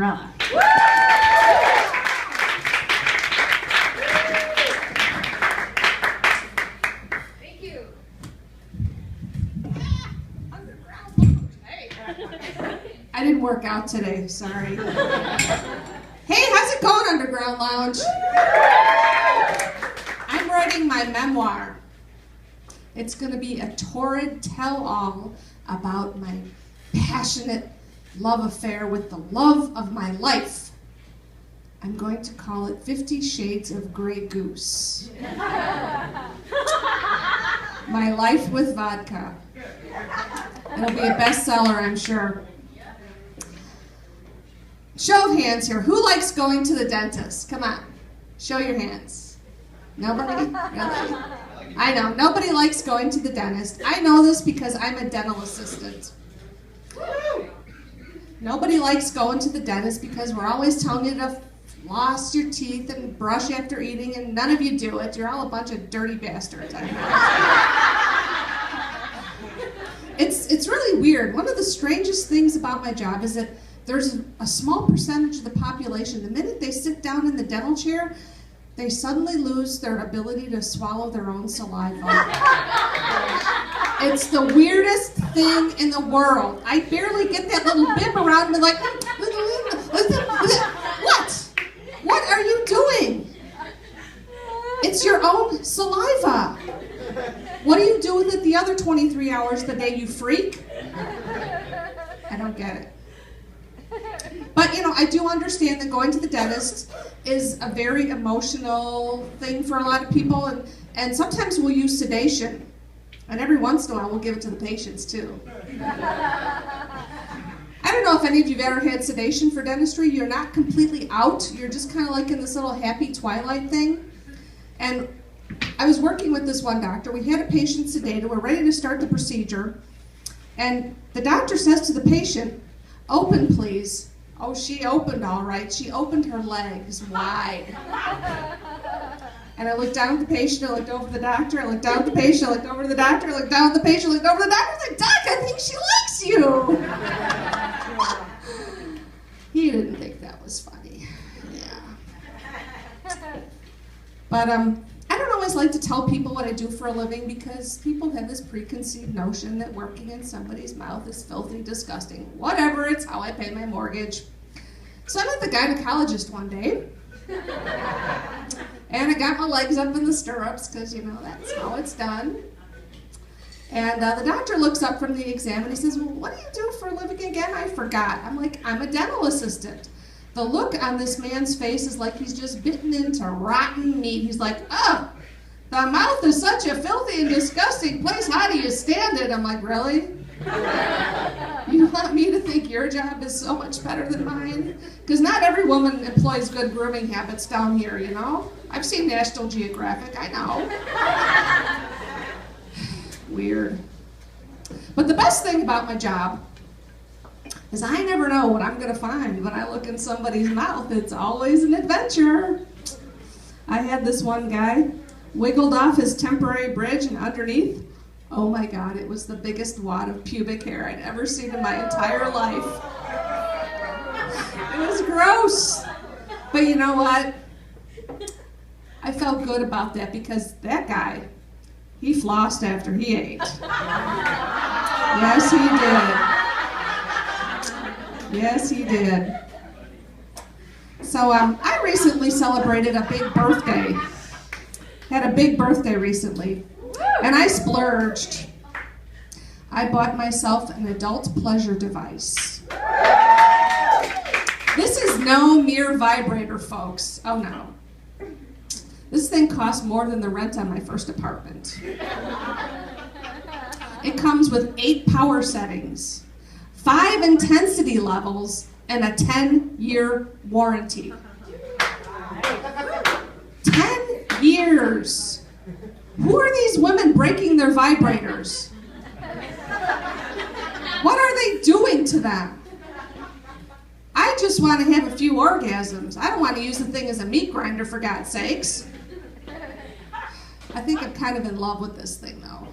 Vaccarella. Thank you. I didn't work out today, sorry. Hey, how's it going, Underground Lounge? I'm writing my memoir. It's going to be a torrid tell-all about my passionate love affair with the love of my life. I'm going to call it 50 Shades of Grey Goose. My life with vodka. It'll be a bestseller, I'm sure. Show of hands here. Who likes going to the dentist? Come on. Show your hands. Nobody? Really? I know. Nobody likes going to the dentist. I know this because I'm a dental assistant. Nobody likes going to the dentist because we're always telling you to floss your teeth and brush after eating, and none of you do it. You're all a bunch of dirty bastards. It's really weird. One of the strangest things about my job is that there's a small percentage of the population, the minute they sit down in the dental chair, they suddenly lose their ability to swallow their own saliva. It's the weirdest thing in the world. I barely get that little bib around me like, what? What are you doing? It's your own saliva. What do you do with it the other 23 hours of the day, you freak? I don't get it. But, I do understand that going to the dentist is a very emotional thing for a lot of people, and sometimes we'll use sedation, and every once in a while we'll give it to the patients, too. I don't know if any of you have ever had sedation for dentistry. You're not completely out. You're just kind of like in this little happy twilight thing. And I was working with this one doctor. We had a patient sedated. We're ready to start the procedure. And the doctor says to the patient, "Open, please." Oh, she opened all right. She opened her legs wide. And I looked down at the patient, I looked over at the doctor, I looked down at the patient, I looked over to the doctor, I looked down at the patient, I looked over at the doctor, I was like, "Doc, I think she likes you." He didn't think that was funny. Yeah. But I don't always like to tell people what I do for a living because people have this preconceived notion that working in somebody's mouth is filthy, disgusting. Whatever, it's how I pay my mortgage. So I'm at the gynecologist one day, and I got my legs up in the stirrups because, that's how it's done. And the doctor looks up from the exam and he says, "Well, what do you do for a living again? I forgot." I'm like, "I'm a dental assistant." The look on this man's face is like he's just bitten into rotten meat. He's like, "Oh, the mouth is such a filthy and disgusting place. How do you stand it?" I'm like, "Really? You want me to think your job is so much better than mine?" Because not every woman employs good grooming habits down here, I've seen National Geographic, I know. Weird. But the best thing about my job is I never know what I'm going to find when I look in somebody's mouth. It's always an adventure. I had this one guy wiggled off his temporary bridge, and underneath, oh my God, it was the biggest wad of pubic hair I'd ever seen in my entire life. It was gross. But you know what? I felt good about that because that guy, he flossed after he ate. Yes, he did. Yes, he did. So I recently celebrated a big birthday. Had a big birthday recently, and I splurged. I bought myself an adult pleasure device. This is no mere vibrator, folks. Oh no. This thing cost more than the rent on my first apartment. It comes with 8 power settings, 5 intensity levels, and a 10-year warranty. 10 years. Who are these women breaking their vibrators? What are they doing to them? I just want to have a few orgasms. I don't want to use the thing as a meat grinder, for God's sakes. I think I'm kind of in love with this thing, though.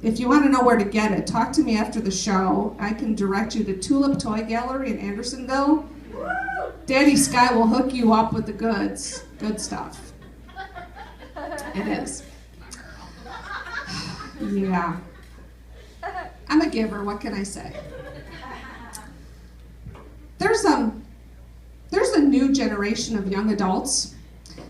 If you want to know where to get it, talk to me after the show. I can direct you to Tulip Toy Gallery in Andersonville. Daddy Sky will hook you up with the goods. Good stuff. It is. Yeah. I'm a giver, what can I say? There's a new generation of young adults.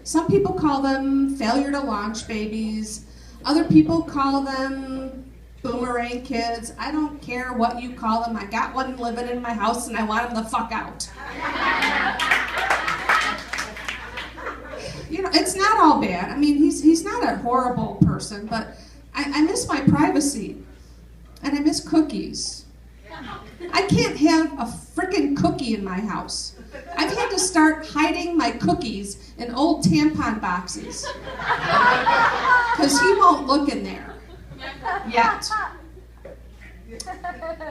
Some people call them failure to launch babies. Other people call them boomerang kids. I don't care what you call them. I got one living in my house and I want him the fuck out. You know, it's not all bad. I mean, he's not a horrible person, but I miss my privacy. And I miss cookies. I can't have a frickin' cookie in my house. I've had to start hiding my cookies in old tampon boxes. Because he won't look in there. Yet.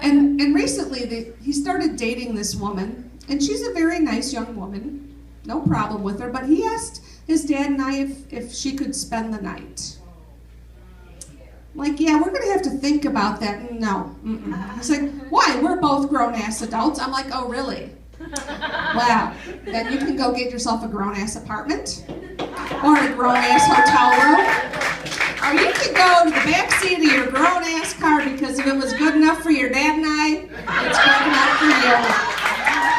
And recently he started dating this woman, and she's a very nice young woman. No problem with her, but he asked his dad and I if she could spend the night. Like, yeah, we're going to have to think about that. No. Mm-mm. He's like, why? We're both grown-ass adults. I'm like, oh, really? Wow. Then you can go get yourself a grown-ass apartment or a grown-ass hotel room. Or you can go to the back seat of your grown-ass car because if it was good enough for your dad and I, it's good enough for you.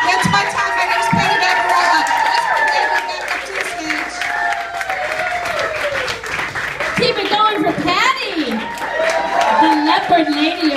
That's my time. My name's Patty Vaccarella. Let's bring David back up to the stage. Keep it going for Patty, the leopard lady